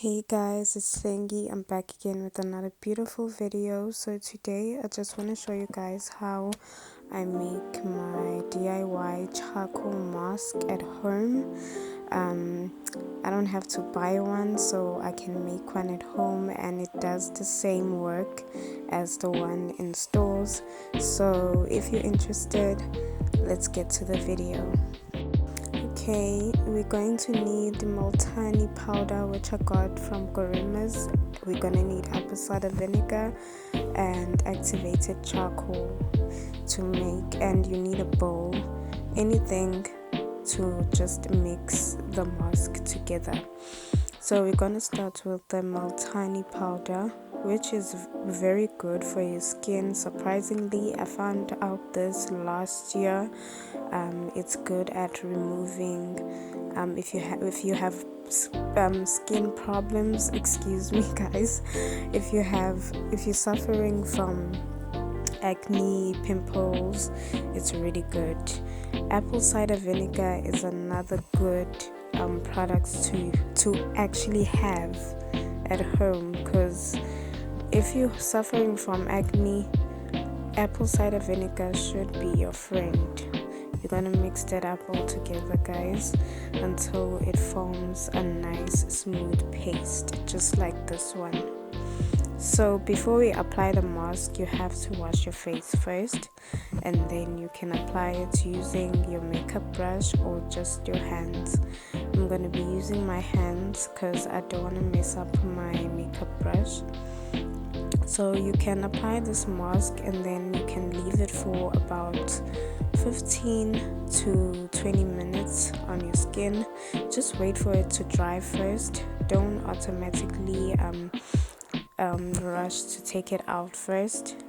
Hey guys, it's Itshlengy. I'm back again with another beautiful video. So today I just want to show you guys how I make my DIY charcoal mask at home. I don't have to buy one, so I can make one at home, and it does the same work as the one in stores. So if you're interested, let's get to the video. Okay, we're going to need multani powder, which I got from Gorima's. We're gonna need apple cider vinegar and activated charcoal to make, and you need a bowl, anything to just mix the mask together. So we're gonna start with the multani powder, which is very good for your skin. Surprisingly, I found out this last year. It's good at removing if you have skin problems. Excuse me, guys. If you're suffering from acne, pimples, it's really good. Apple cider vinegar is another good product to actually have at home, because if you're suffering from acne, apple cider vinegar should be your friend. You're gonna mix that up all together, guys, until it forms a nice smooth paste, just like this one. So before we apply the mask, you have to wash your face first, and then you can apply it using your makeup brush or just your hands. I'm gonna be using my hands because I don't want to mess up my makeup brush. So you can apply this mask, and then you can leave it for about 15 to 20 minutes on your skin. Just wait for it to dry first. Don't automatically rush to take it out first.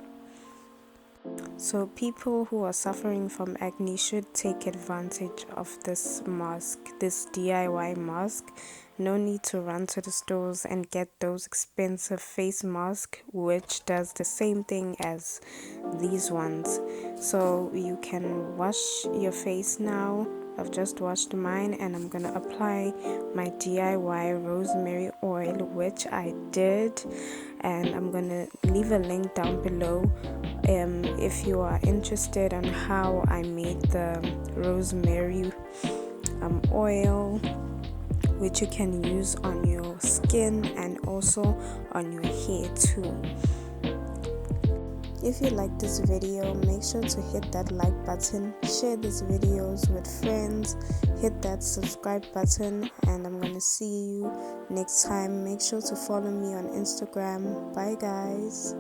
So people who are suffering from acne should take advantage of this mask, this DIY mask. No need to run to the stores and get those expensive face masks, which does the same thing as these ones. So you can wash your face now. I've just washed mine, and I'm gonna apply my DIY rosemary oil, which I did, and I'm gonna leave a link down below if you are interested on how I made the rosemary oil, which you can use on your skin and also on your hair too. If you like this video, make sure to hit that like button, share these videos with friends, hit that subscribe button, and I'm gonna see you next time. Make sure to follow me on Instagram. Bye guys.